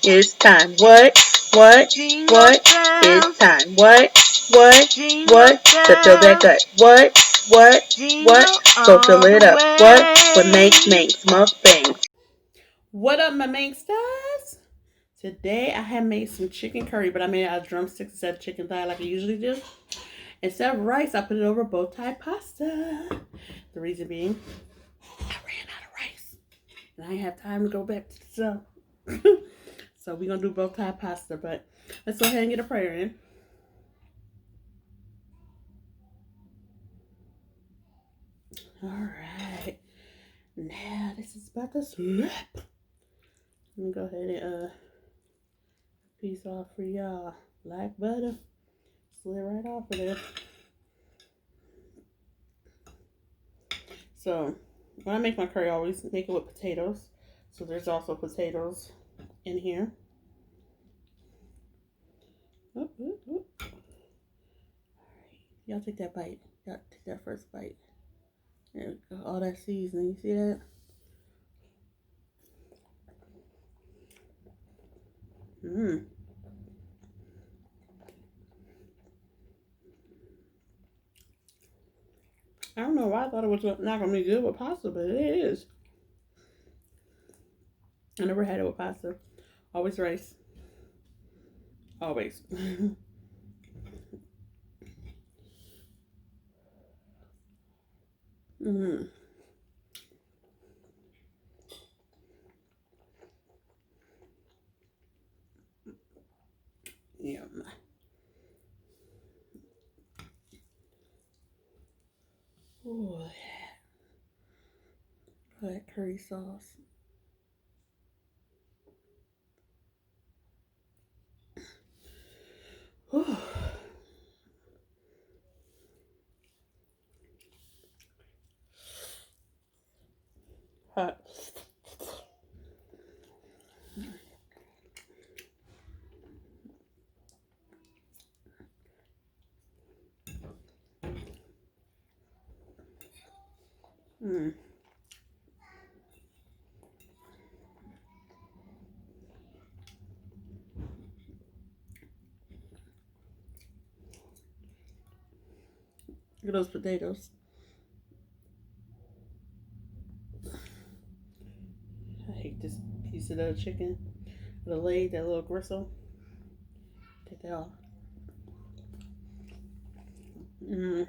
It's time. What? It's time. What? To fill that gut. What? So fill it up. What makes mukbangs? What up, my Mank stars? Today I have made some chicken curry, but I made it out of drumsticks instead of chicken thigh like I usually do. Instead of rice, I put it over bow tie pasta. The reason being, I ran out of rice. And I didn't have time to go back to the cell. So we're going to do bow tie pasta, but let's go ahead and get a prayer in. Alright. Now this is about to slip. Let me go ahead and piece off for y'all. Black butter. Slid right off of there. So when I make my curry, I always make it with potatoes. So there's also potatoes in here. Oop, oop, oop. All right, y'all take that bite. Y'all take that first bite. There we go. All that seasoning. You see that? Mmm. I don't know why I thought it was not gonna be good with pasta, but it is. I never had it with pasta. Always rice. Always. Mmm. Yum. Oh, yeah. That curry sauce. Oh. Hot. Mmm. Look at those potatoes. I hate this piece of the chicken. The leg, that little gristle. Take that off. Mmm.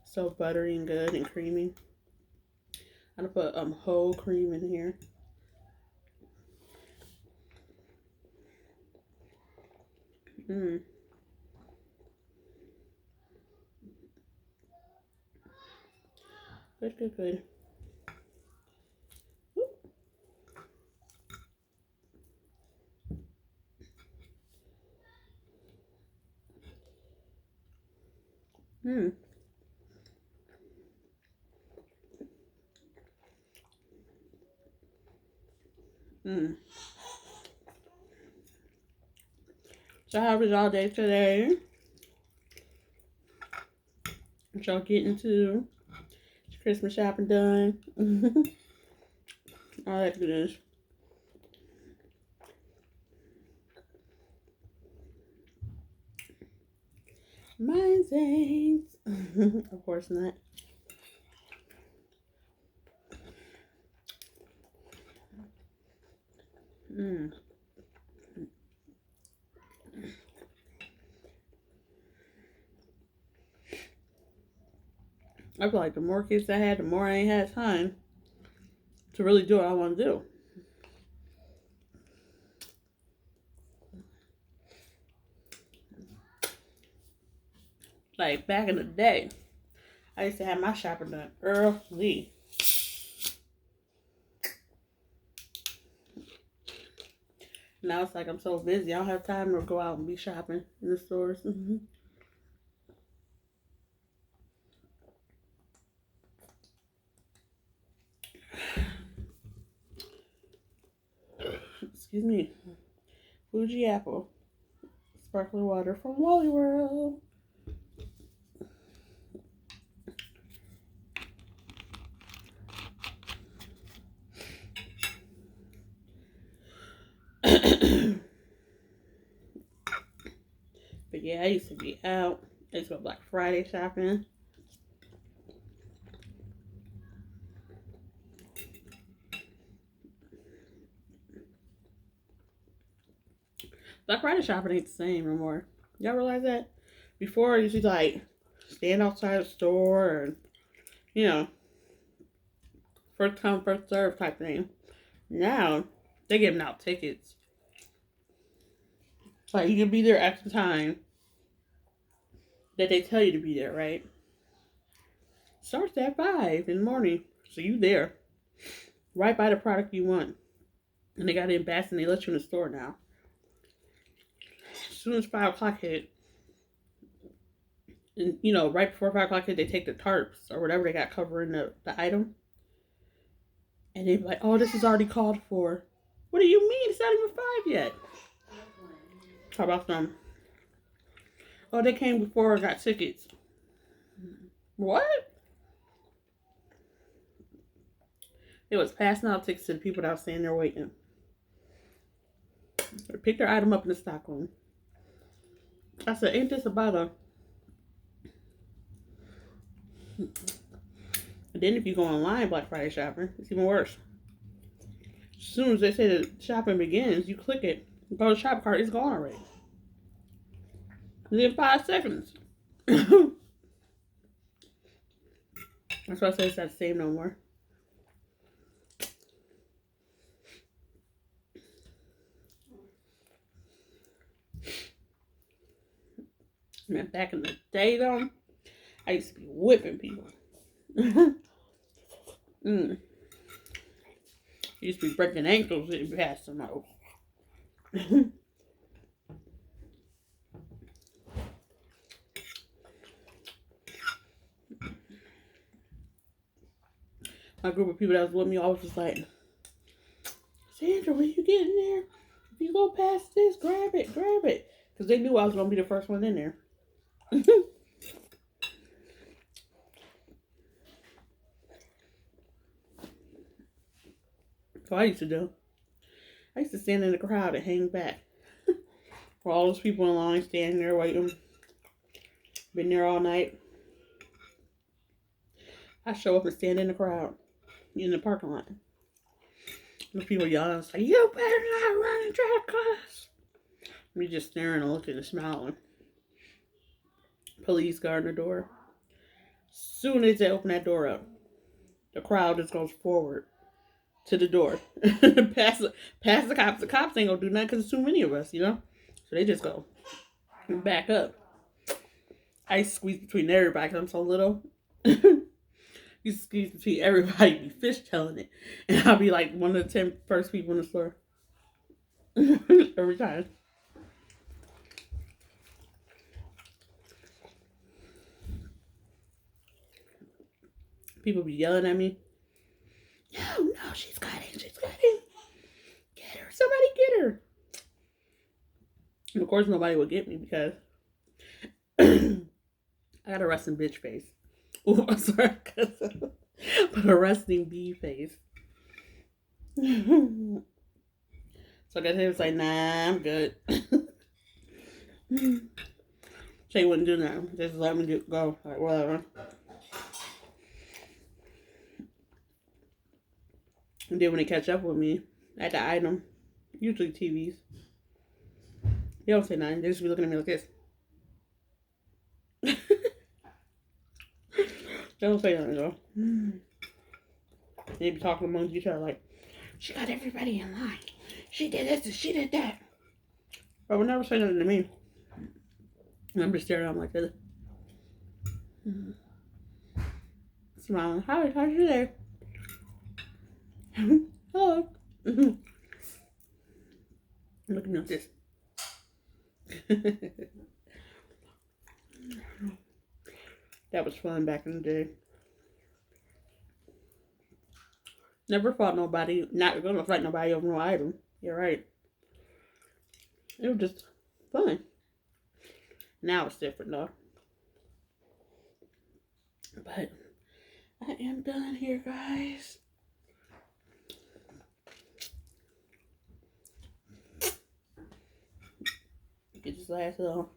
So buttery and good and creamy. I'm gonna put whole cream in here. Mmm. Good, good, good. Mmm. Mmm. So how was y'all day today? What y'all getting to? Christmas shopping done? All that goodness. Mine's ain't. Of course not. Mmm. I feel like the more kids I had, the more I ain't had time to really do what I want to do. Like back in the day, I used to have my shopping done early. Now it's like I'm so busy, I don't have time to go out and be shopping in the stores. Excuse me. Fuji apple. Sparkling water from Wally World. yeah, I used to be out. I used to go Black Friday shopping. Black Friday shopping ain't the same no more. Y'all realize that? Before, you used to like stand outside the store and, you know, first come, first serve type thing. Now, they're giving out tickets. Like, you can be there at the time that they tell you to be there, right? Starts at 5 in the morning. So you there. Right by the product you want. And they got it in bags and they let you in the store now. As soon as 5 o'clock hit, and you know, right before 5 o'clock hit, they take the tarps or whatever they got covering the item. And they're like, oh, this is already called for. What do you mean? It's not even 5 yet. How about them? Oh, they came before and got tickets. What? It was passing out tickets to the people that was standing there waiting. They picked their item up in the stock room. I said, ain't this about a... And then if you go online Black Friday shopping, it's even worse. As soon as they say the shopping begins, you click it, go to the shop cart, it's gone already. Within 5 seconds. That's why I say it's not the same no more. Man, back in the day though, I used to be whipping people. Used to be breaking ankles if you passed them out. My group of people that was with me always was like, Sandra, when you get in there, if you go past this, grab it, grab it. Because they knew I was going to be the first one in there. So I used to do. I used to stand in the crowd and hang back. For all those people in line standing there waiting. Been there all night. I show up and stand in the crowd. In the parking lot. The people yelling, like, you better not run and try to cuss. Me just staring and looking and smiling. Police guarding the door. Soon as they open that door up, the crowd just goes forward to the door. past the cops. The cops ain't gonna do nothing because there's too many of us, you know? So they just go back up. I squeeze between everybody because I'm so little. You squeeze between everybody, be fishtailing it. And I'll be like one of the 10 first people in the store. Every time. People be yelling at me. No, she's got it. She's got it. Get her. Somebody get her. And of course, nobody will get me because I got a resting bitch face. Oh, I'm sorry. But a resting bee face. So I guess he was like, nah, I'm good. She wouldn't do nothing. Just let me go. Like, whatever. And then when they catch up with me at the item, usually TVs, they don't say nothing. They just be looking at me like this. They don't say nothing though. They be talking amongst each other like, she got everybody in line. She did this and she did that. But would never say nothing to me. And I'm just staring at them like this. Smiling. How's your day? Hello. Look at me like this. That was fun back in the day. Never fought nobody. Not gonna fight nobody over no item. You're right. It was just fun. Now it's different though. But I am done here, guys. Get this last little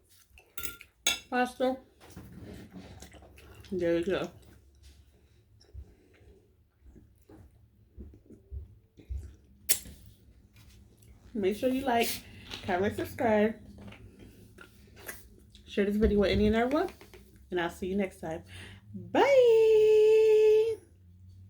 pasta. There you go. Make sure you like, comment, subscribe, share this video with any and everyone, and I'll see you next time. Bye.